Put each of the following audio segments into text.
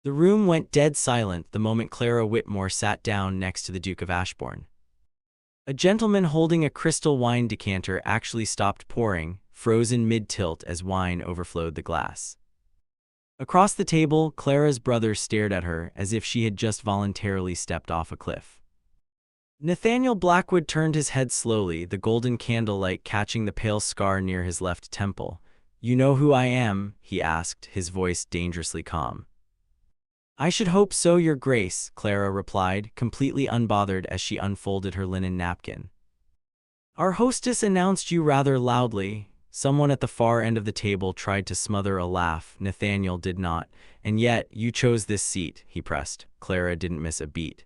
The room went dead silent the moment Clara Whitmore sat down next to the Duke of Ashbourne. A gentleman holding a crystal wine decanter actually stopped pouring, frozen mid-tilt as wine overflowed the glass. Across the table, Clara's brother stared at her as if she had just voluntarily stepped off a cliff. Nathaniel Blackwood turned his head slowly, the golden candlelight catching the pale scar near his left temple. "You know who I am?" he asked, his voice dangerously calm. "I should hope so, Your Grace," Clara replied, completely unbothered as she unfolded her linen napkin. "Our hostess announced you rather loudly." Someone at the far end of the table tried to smother a laugh. Nathaniel did not. "And yet, you chose this seat," he pressed. Clara didn't miss a beat.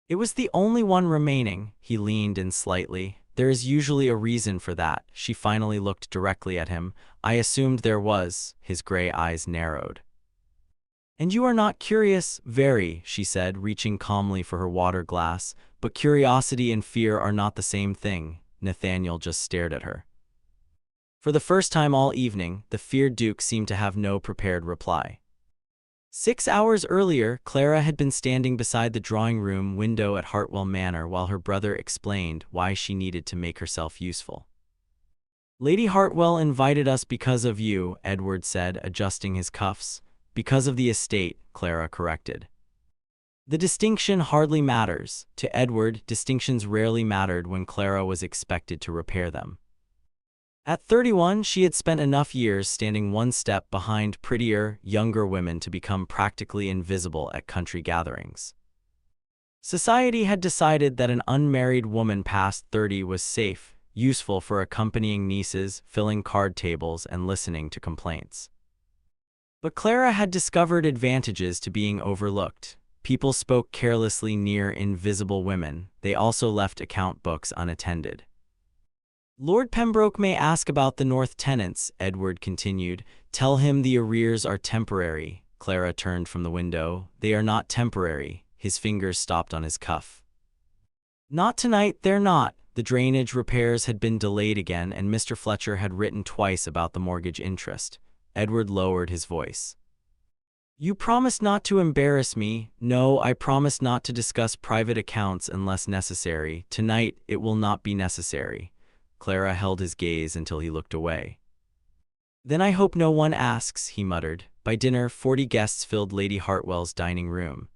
"It was the only one remaining." He leaned in slightly. "There is usually a reason for that." She finally looked directly at him. "I assumed there was." His gray eyes narrowed. "And you are not curious?" "Very," she said, reaching calmly for her water glass. "But curiosity and fear are not the same thing." Nathaniel just stared at her. For the first time all evening, the feared Duke seemed to have no prepared reply. 6 hours earlier, Clara had been standing beside the drawing-room window at Hartwell Manor while her brother explained why she needed to make herself useful. "Lady Hartwell invited us because of you," Edward said, adjusting his cuffs. "Because of the estate," Clara corrected. The distinction hardly matters. To Edward, distinctions rarely mattered when Clara was expected to repair them. At 31, she had spent enough years standing one step behind prettier, younger women to become practically invisible at country gatherings. Society had decided that an unmarried woman past 30 was safe, useful for accompanying nieces, filling card tables, and listening to complaints. But Clara had discovered advantages to being overlooked. People spoke carelessly near invisible women. They also left account books unattended. "Lord Pembroke may ask about the North tenants," Edward continued. "Tell him the arrears are temporary." Clara turned from the window. "They are not temporary." His fingers stopped on his cuff. "Not tonight, they're not." The drainage repairs had been delayed again, and Mr. Fletcher had written twice about the mortgage interest. Edward lowered his voice. "You promised not to embarrass me." "No, I promised not to discuss private accounts unless necessary. Tonight, it will not be necessary." Clara held his gaze until he looked away. "Then I hope no one asks," he muttered. By dinner, 40 guests filled Lady Hartwell's dining room.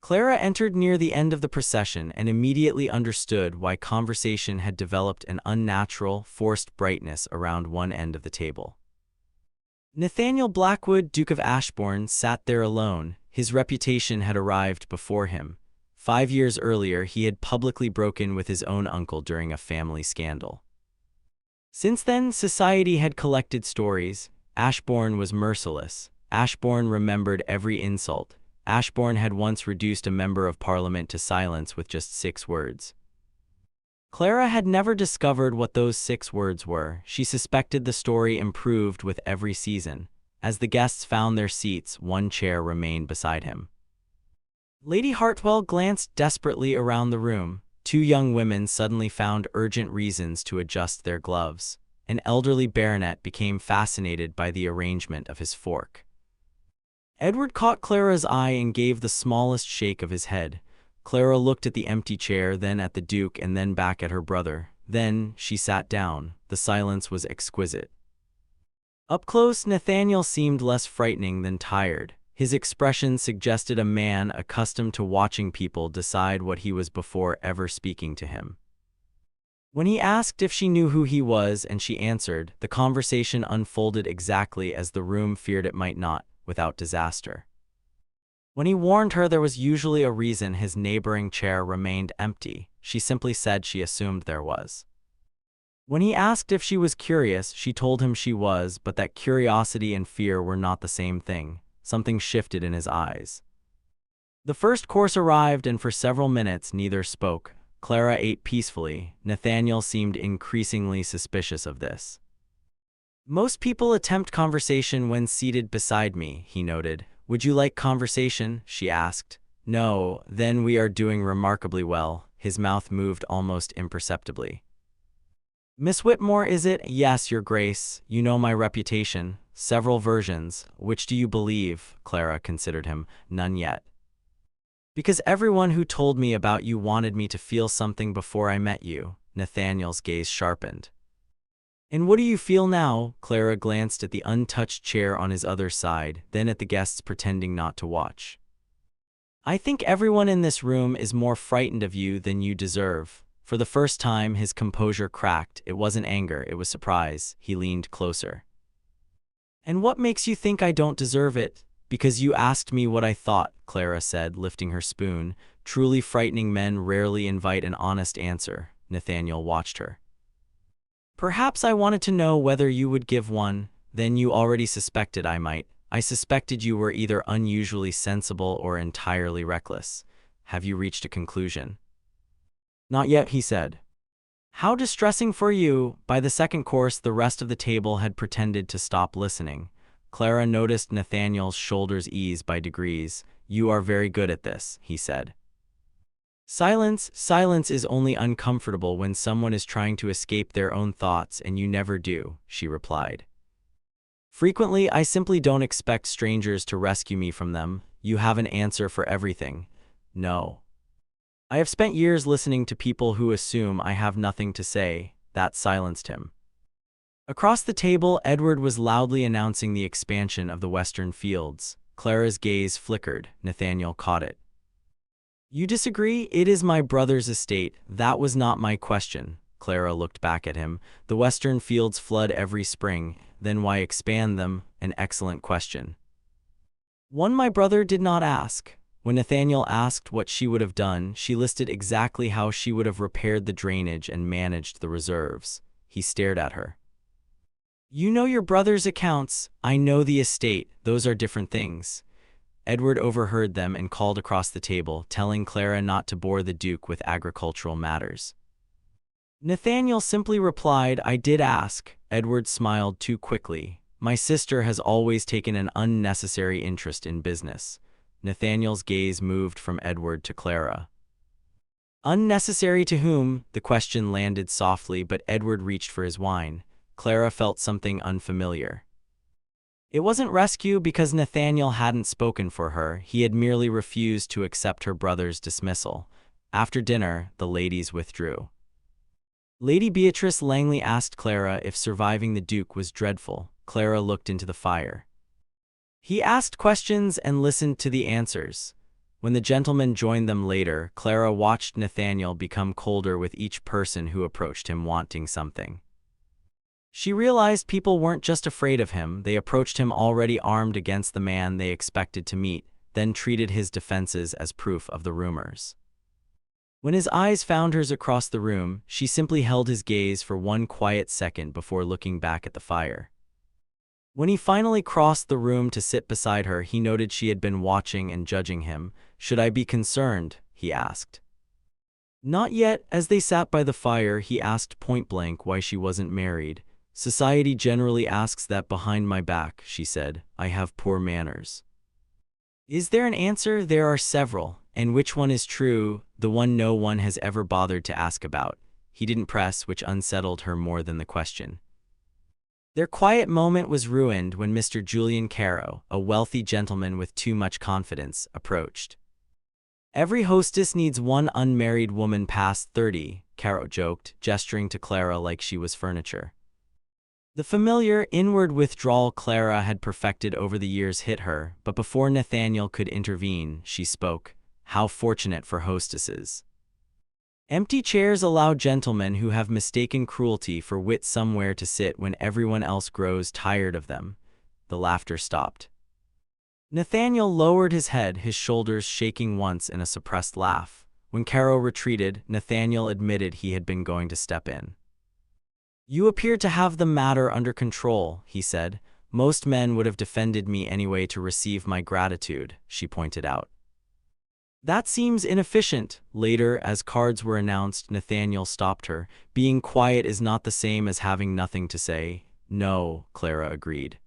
Clara entered near the end of the procession and immediately understood why conversation had developed an unnatural, forced brightness around one end of the table. Nathaniel Blackwood, Duke of Ashbourne, sat there alone. His reputation had arrived before him. 5 years earlier, he had publicly broken with his own uncle during a family scandal. Since then, society had collected stories. Ashbourne was merciless. Ashbourne remembered every insult. Ashbourne had once reduced a member of Parliament to silence with just 6 words. Clara had never discovered what those 6 words were. She suspected the story improved with every season. As the guests found their seats, one chair remained beside him. Lady Hartwell glanced desperately around the room. 2 young women suddenly found urgent reasons to adjust their gloves. An elderly baronet became fascinated by the arrangement of his fork. Edward caught Clara's eye and gave the smallest shake of his head. Clara looked at the empty chair, then at the Duke, and then back at her brother. Then she sat down. The silence was exquisite. Up close, Nathaniel seemed less frightening than tired. His expression suggested a man accustomed to watching people decide what he was before ever speaking to him. When he asked if she knew who he was and she answered, the conversation unfolded exactly as the room feared it might not, without disaster. When he warned her there was usually a reason his neighboring chair remained empty, she simply said she assumed there was. When he asked if she was curious, she told him she was, but that curiosity and fear were not the same thing. Something shifted in his eyes. The first course arrived, and for several minutes neither spoke. Clara ate peacefully. Nathaniel seemed increasingly suspicious of this. "Most people attempt conversation when seated beside me," he noted. "Would you like conversation?" she asked. "No, then we are doing remarkably well." His mouth moved almost imperceptibly. Miss Whitmore, is it? Yes, Your Grace. You know my reputation. Several versions. Which do you believe? Clara considered him. None yet. Because everyone who told me about you wanted me to feel something before I met you. Nathaniel's gaze sharpened. And what do you feel now? Clara glanced at the untouched chair on his other side, then at the guests pretending not to watch. I think everyone in this room is more frightened of you than you deserve. For the first time, his composure cracked. It wasn't anger, it was surprise. He leaned closer. And what makes you think I don't deserve it? Because you asked me what I thought, Clara said, lifting her spoon. Truly frightening men rarely invite an honest answer. Nathaniel watched her. Perhaps I wanted to know whether you would give one. Then you already suspected I might. I suspected you were either unusually sensible or entirely reckless. Have you reached a conclusion? Not yet, he said. How distressing for you. By the second course, the rest of the table had pretended to stop listening. Clara noticed Nathaniel's shoulders ease by degrees. You are very good at this, he said. Silence is only uncomfortable when someone is trying to escape their own thoughts, and you never do, she replied. Frequently, I simply don't expect strangers to rescue me from them. You have an answer for everything. No. I have spent years listening to people who assume I have nothing to say. That silenced him. Across the table, Edward was loudly announcing the expansion of the western fields. Clara's gaze flickered. Nathaniel caught it. You disagree? It is my brother's estate. That was not my question. Clara looked back at him. The western fields flood every spring. Then why expand them? An excellent question. One my brother did not ask. When Nathaniel asked what she would have done, she listed exactly how she would have repaired the drainage and managed the reserves. He stared at her. You know your brother's accounts. I know the estate. Those are different things. Edward overheard them and called across the table, telling Clara not to bore the Duke with agricultural matters. Nathaniel simply replied, I did ask. Edward smiled too quickly. My sister has always taken an unnecessary interest in business. Nathaniel's gaze moved from Edward to Clara. Unnecessary to whom? The question landed softly, but Edward reached for his wine. Clara felt something unfamiliar. It wasn't rescue because Nathaniel hadn't spoken for her. He had merely refused to accept her brother's dismissal. After dinner, the ladies withdrew. Lady Beatrice Langley asked Clara if surviving the Duke was dreadful. Clara looked into the fire. He asked questions and listened to the answers. When the gentlemen joined them later, Clara watched Nathaniel become colder with each person who approached him wanting something. She realized people weren't just afraid of him, they approached him already armed against the man they expected to meet, then treated his defenses as proof of the rumors. When his eyes found hers across the room, she simply held his gaze for one quiet second before looking back at the fire. When he finally crossed the room to sit beside her, he noted she had been watching and judging him. Should I be concerned? He asked. Not yet. As they sat by the fire, he asked point-blank why she wasn't married. Society generally asks that behind my back, she said. I have poor manners. Is there an answer? There are several. And which one is true? The one no one has ever bothered to ask about. He didn't press, which unsettled her more than the question. Their quiet moment was ruined when Mr. Julian Caro, a wealthy gentleman with too much confidence, approached. Every hostess needs one unmarried woman past 30, Caro joked, gesturing to Clara like she was furniture. The familiar, inward withdrawal Clara had perfected over the years hit her, but before Nathaniel could intervene, she spoke. How fortunate for hostesses. Empty chairs allow gentlemen who have mistaken cruelty for wit somewhere to sit when everyone else grows tired of them. The laughter stopped. Nathaniel lowered his head, his shoulders shaking once in a suppressed laugh. When Caro retreated, Nathaniel admitted he had been going to step in. You appear to have the matter under control, he said. Most men would have defended me anyway to receive my gratitude, she pointed out. That seems inefficient. Later, as cards were announced, Nathaniel stopped her. Being quiet is not the same as having nothing to say. No, Clara agreed.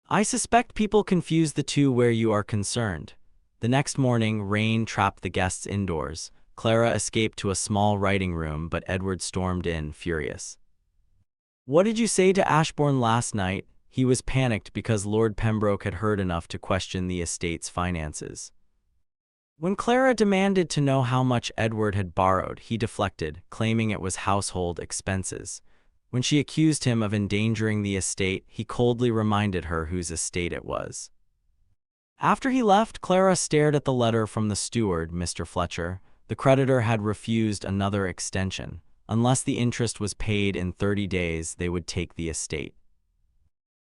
I suspect people confuse the two where you are concerned. The next morning, rain trapped the guests indoors. Clara escaped to a small writing room, but Edward stormed in, furious. "What did you say to Ashbourne last night?" He was panicked because Lord Pembroke had heard enough to question the estate's finances. When Clara demanded to know how much Edward had borrowed, he deflected, claiming it was household expenses. When she accused him of endangering the estate, he coldly reminded her whose estate it was. After he left, Clara stared at the letter from the steward, Mr. Fletcher. The creditor had refused another extension. Unless the interest was paid in 30 days, they would take the estate.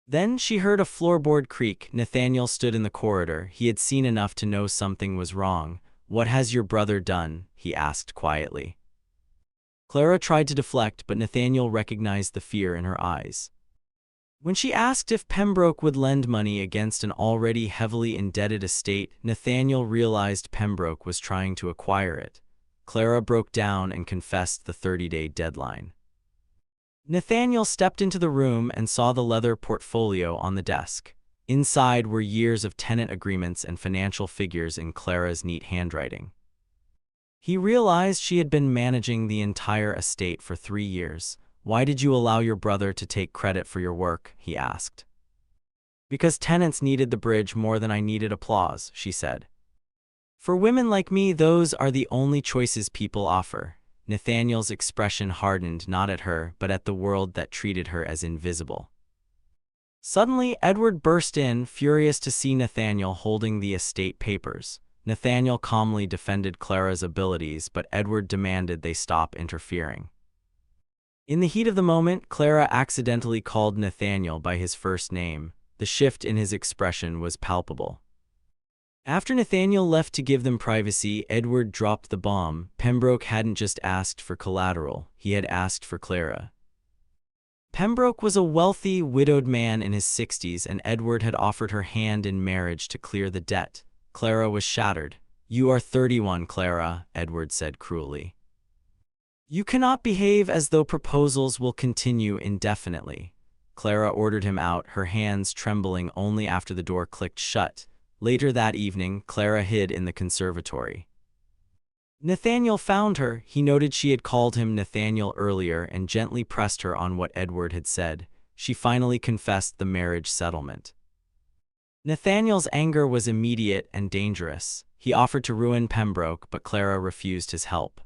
Then she heard a floorboard creak. Nathaniel stood in the corridor. He had seen enough to know something was wrong. "What has your brother done?" he asked quietly. Clara tried to deflect, but Nathaniel recognized the fear in her eyes. When she asked if Pembroke would lend money against an already heavily indebted estate, Nathaniel realized Pembroke was trying to acquire it. Clara broke down and confessed the 30-day deadline. Nathaniel stepped into the room and saw the leather portfolio on the desk. Inside were years of tenant agreements and financial figures in Clara's neat handwriting. He realized she had been managing the entire estate for 3 years. "Why did you allow your brother to take credit for your work?" he asked. "Because tenants needed the bridge more than I needed applause," she said. "For women like me, those are the only choices people offer." Nathaniel's expression hardened, not at her, but at the world that treated her as invisible. Suddenly, Edward burst in, furious to see Nathaniel holding the estate papers. Nathaniel calmly defended Clara's abilities, but Edward demanded they stop interfering. In the heat of the moment, Clara accidentally called Nathaniel by his first name. The shift in his expression was palpable. After Nathaniel left to give them privacy, Edward dropped the bomb. Pembroke hadn't just asked for collateral, he had asked for Clara. Pembroke was a wealthy, widowed man in his 60s, and Edward had offered her hand in marriage to clear the debt. Clara was shattered. "You are 31, Clara," Edward said cruelly. "You cannot behave as though proposals will continue indefinitely." Clara ordered him out, her hands trembling only after the door clicked shut. Later that evening, Clara hid in the conservatory. Nathaniel found her. He noted she had called him Nathaniel earlier and gently pressed her on what Edward had said. She finally confessed the marriage settlement. Nathaniel's anger was immediate and dangerous. He offered to ruin Pembroke, but Clara refused his help.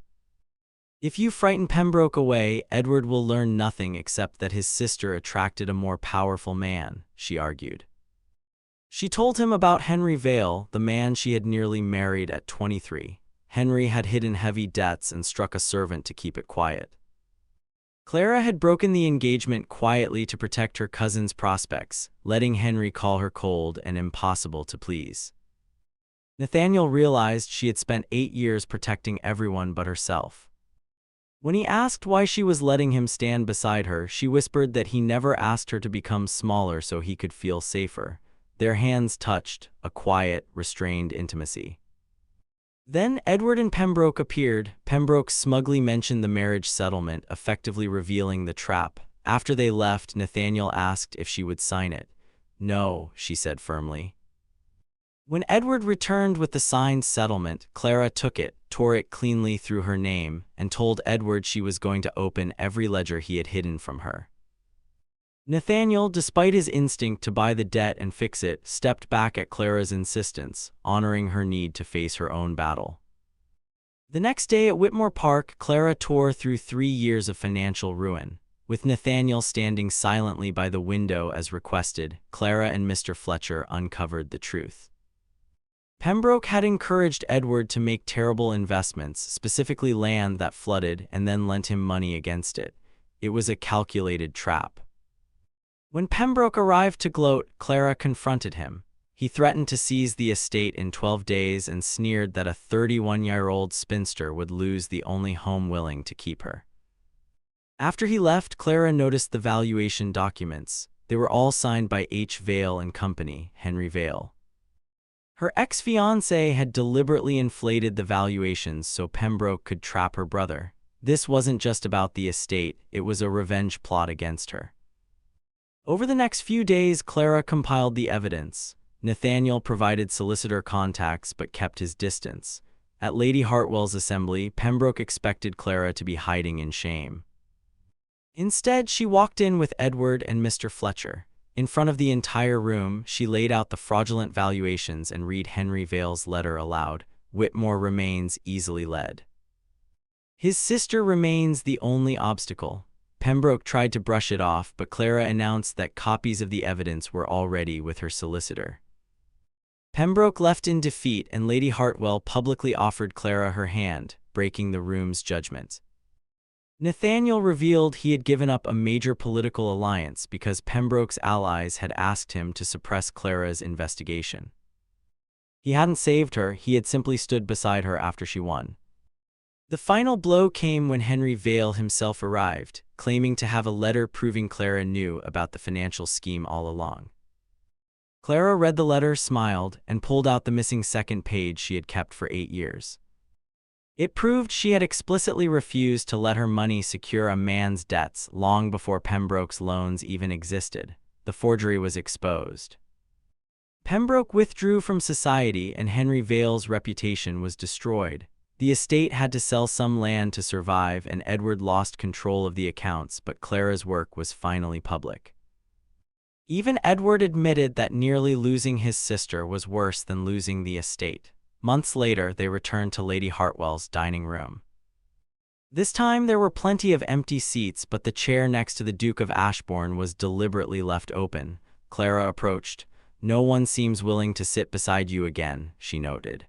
"If you frighten Pembroke away, Edward will learn nothing except that his sister attracted a more powerful man," she argued. She told him about Henry Vale, the man she had nearly married at 23. Henry had hidden heavy debts and struck a servant to keep it quiet. Clara had broken the engagement quietly to protect her cousin's prospects, letting Henry call her cold and impossible to please. Nathaniel realized she had spent 8 years protecting everyone but herself. When he asked why she was letting him stand beside her, she whispered that he never asked her to become smaller so he could feel safer. Their hands touched, a quiet, restrained intimacy. Then Edward and Pembroke appeared. Pembroke smugly mentioned the marriage settlement, effectively revealing the trap. After they left, Nathaniel asked if she would sign it. "No," she said firmly. When Edward returned with the signed settlement, Clara took it, tore it cleanly through her name, and told Edward she was going to open every ledger he had hidden from her. Nathaniel, despite his instinct to buy the debt and fix it, stepped back at Clara's insistence, honoring her need to face her own battle. The next day at Whitmore Park, Clara tore through 3 years of financial ruin. With Nathaniel standing silently by the window as requested, Clara and Mr. Fletcher uncovered the truth. Pembroke had encouraged Edward to make terrible investments, specifically land that flooded, and then lent him money against it. It was a calculated trap. When Pembroke arrived to gloat, Clara confronted him. He threatened to seize the estate in 12 days and sneered that a 31-year-old spinster would lose the only home willing to keep her. After he left, Clara noticed the valuation documents. They were all signed by H. Vale and Company, Henry Vale. Her ex-fiancé had deliberately inflated the valuations so Pembroke could trap her brother. This wasn't just about the estate, it was a revenge plot against her. Over the next few days, Clara compiled the evidence. Nathaniel provided solicitor contacts but kept his distance. At Lady Hartwell's assembly, Pembroke expected Clara to be hiding in shame. Instead, she walked in with Edward and Mr. Fletcher. In front of the entire room, she laid out the fraudulent valuations and read Henry Vale's letter aloud. Whitmore remains easily led. His sister remains the only obstacle. Pembroke tried to brush it off, but Clara announced that copies of the evidence were already with her solicitor. Pembroke left in defeat, and Lady Hartwell publicly offered Clara her hand, breaking the room's judgment. Nathaniel revealed he had given up a major political alliance because Pembroke's allies had asked him to suppress Clara's investigation. He hadn't saved her, he had simply stood beside her after she won. The final blow came when Henry Vale himself arrived, claiming to have a letter proving Clara knew about the financial scheme all along. Clara read the letter, smiled, and pulled out the missing second page she had kept for 8 years. It proved she had explicitly refused to let her money secure a man's debts long before Pembroke's loans even existed. The forgery was exposed. Pembroke withdrew from society, and Henry Vale's reputation was destroyed. The estate had to sell some land to survive, and Edward lost control of the accounts, but Clara's work was finally public. Even Edward admitted that nearly losing his sister was worse than losing the estate. Months later, they returned to Lady Hartwell's dining room. This time there were plenty of empty seats, but the chair next to the Duke of Ashbourne was deliberately left open. Clara approached. "No one seems willing to sit beside you again," she noted.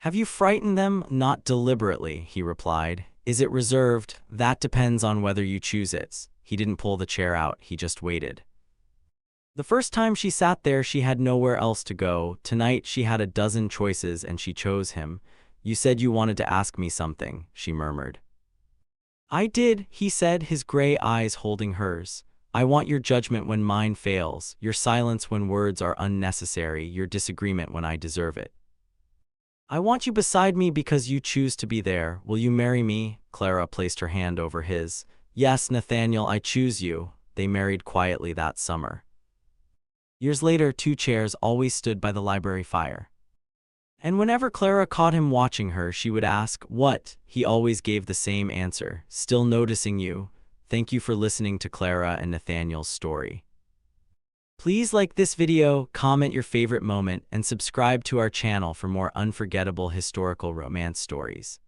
"Have you frightened them?" "Not deliberately," he replied. "Is it reserved?" "That depends on whether you choose it." He didn't pull the chair out, he just waited. The first time she sat there, she had nowhere else to go. Tonight she had a dozen choices, and she chose him. "You said you wanted to ask me something," she murmured. "I did," he said, his gray eyes holding hers. "I want your judgment when mine fails, your silence when words are unnecessary, your disagreement when I deserve it. I want you beside me because you choose to be there. Will you marry me?" Clara placed her hand over his. "Yes, Nathaniel, I choose you." They married quietly that summer. Years later, 2 chairs always stood by the library fire. And whenever Clara caught him watching her, she would ask, "What?" He always gave the same answer, "Still noticing you." Thank you for listening to Clara and Nathaniel's story. Please like this video, comment your favorite moment, and subscribe to our channel for more unforgettable historical romance stories.